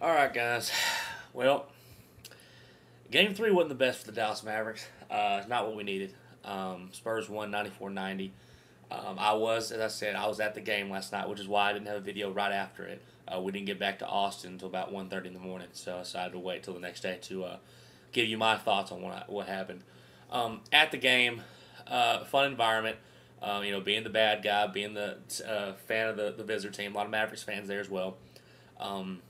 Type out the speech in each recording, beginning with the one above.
All right, guys. Well, Game 3 wasn't the best for the Dallas Mavericks. Not what we needed. Spurs won 94-90. As I said, I was at the game last night, which is why I didn't have a video right after it. We didn't get back to Austin until about 1:30 in the morning, so I decided to wait till the next day to give you my thoughts on what happened. At the game, fun environment. Being the bad guy, being the fan of the visitor team. A lot of Mavericks fans there as well. Um,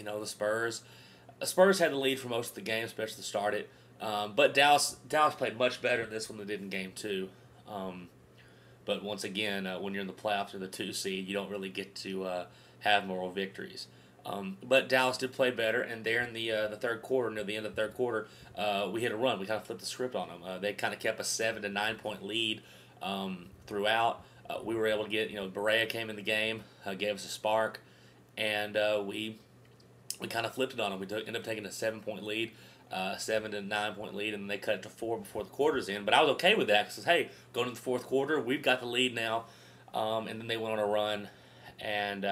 the Spurs had the lead for most of the game, especially to start it. But Dallas played much better in this one than they did in Game 2. But once again, when you're in the playoffs or the 2 seed, you don't really get to have moral victories. But Dallas did play better, and there in the third quarter, near the end of the third quarter, we hit a run. We kind of flipped the script on them. They kind of kept a 7 to 9 point lead throughout. We were able to get, Barea came in the game, gave us a spark, and we kind of flipped it on them. We ended up taking a 7 point lead, 7 to 9 point lead, and they cut it to 4 before the quarter's in. But I was okay with that because, hey, going into the fourth quarter, we've got the lead now. And then they went on a run, and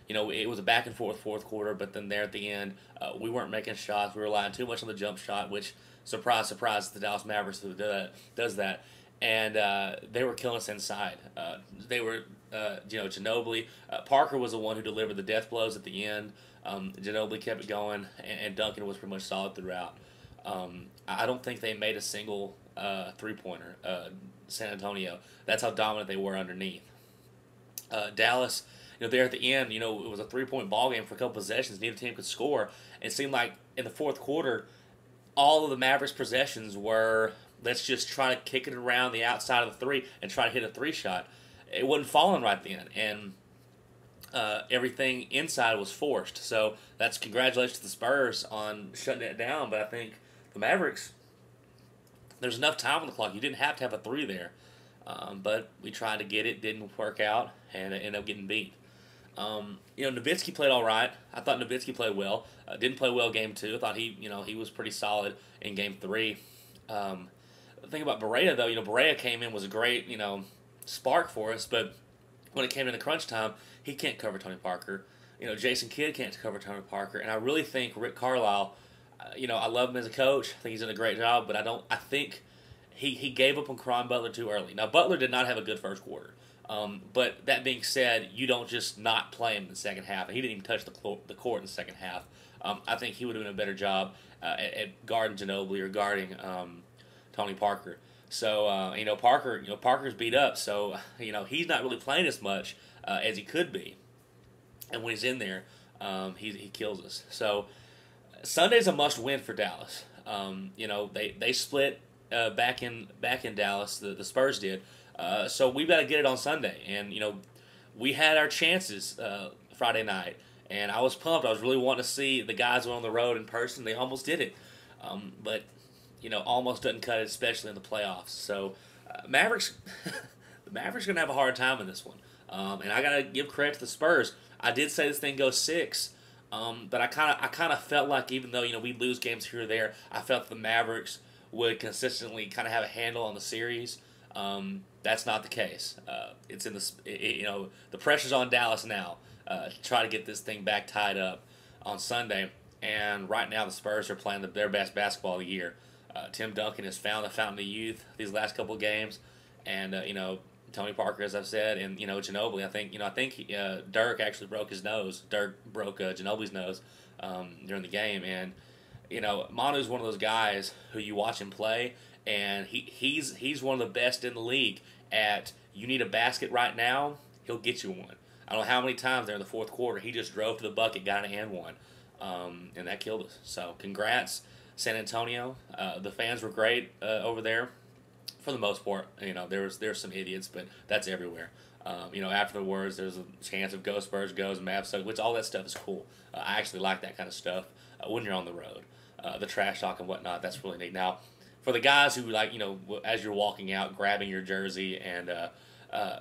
it was a back and forth fourth quarter. But then there at the end, we weren't making shots. We were relying too much on the jump shot, which surprise, surprise, the Dallas Mavericks who does that. And they were killing us inside. They were, Ginobili. Parker was the one who delivered the death blows at the end. Ginobili kept it going, and Duncan was pretty much solid throughout. I don't think they made a single three-pointer, San Antonio. That's how dominant they were underneath. Dallas, there at the end, it was a three-point ball game for a couple possessions. Neither team could score. It seemed like in the fourth quarter, all of the Mavericks' possessions were, let's just try to kick it around the outside of the three and try to hit a three-shot. It wasn't falling right then, and everything inside was forced. So that's congratulations to the Spurs on shutting it down. But I think the Mavericks, there's enough time on the clock. You didn't have to have a three there. But we tried to get it, didn't work out, and ended up getting beat. Nowitzki played all right. I thought Nowitzki played well. Didn't play well Game 2. I thought he was pretty solid in Game 3. The thing about Barea, though, Barea came in, was a great, spark for us, but when it came into crunch time, he can't cover Tony Parker. Jason Kidd can't cover Tony Parker, and I really think Rick Carlisle, I love him as a coach. I think he's done a great job, but I think he gave up on Caron Butler too early. Now, Butler did not have a good first quarter. But that being said, you don't just not play him in the second half. He didn't even touch the court in the second half. I think he would have done a better job at guarding Ginobili or guarding Tony Parker. So Parker's beat up. So he's not really playing as much as he could be. And when he's in there, he kills us. So Sunday's a must-win for Dallas. They split back in Dallas. The Spurs did. So we've got to get it on Sunday. And we had our chances Friday night, and I was pumped. I was really wanting to see the guys went on the road in person. They almost did it, but almost doesn't cut it, especially in the playoffs. So Mavericks, the Mavericks are gonna have a hard time in this one. And I gotta give credit to the Spurs. I did say this thing goes 6, but I kind of felt like even though we lose games here or there, I felt the Mavericks would consistently kind of have a handle on the series. That's not the case. It's in the pressure's on Dallas now to try to get this thing back tied up on Sunday. And right now the Spurs are playing their best basketball of the year. Tim Duncan has found the fountain of youth these last couple of games, and Tony Parker, as I've said, and Ginobili. I think Dirk actually broke his nose. Dirk broke Ginobili's nose during the game, and Manu's one of those guys who you watch him play. And he's one of the best in the league at, you need a basket right now, he'll get you one. I don't know how many times there in the fourth quarter he just drove to the bucket, got an and one, and that killed us. So congrats, San Antonio. The fans were great over there for the most part. There's some idiots, but that's everywhere. Afterwards there's a chance of go Spurs, goes Mavs, so which all that stuff is cool. I actually like that kind of stuff when you're on the road. The trash talk and whatnot, that's really neat. Now, for the guys who as you're walking out, grabbing your jersey and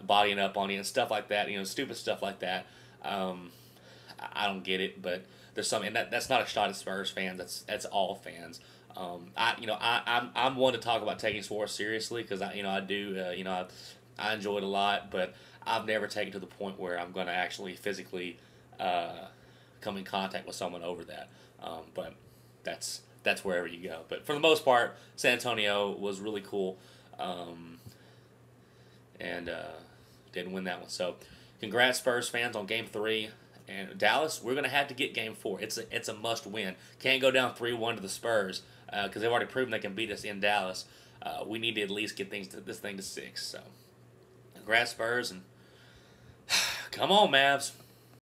bodying up on you and stuff like that, stupid stuff like that, I don't get it. But there's some, and that's not a shot at Spurs fans. That's all fans. I'm one to talk about taking sports seriously because I enjoy it a lot, but I've never taken it to the point where I'm going to actually physically come in contact with someone over that. But that's wherever you go. But for the most part, San Antonio was really cool, and didn't win that one. So, congrats Spurs fans on Game 3. And Dallas, we're gonna have to get Game 4. It's a must win. Can't go down 3-1 to the Spurs because they've already proven they can beat us in Dallas. We need to at least get this thing to 6. So, congrats Spurs, and come on Mavs.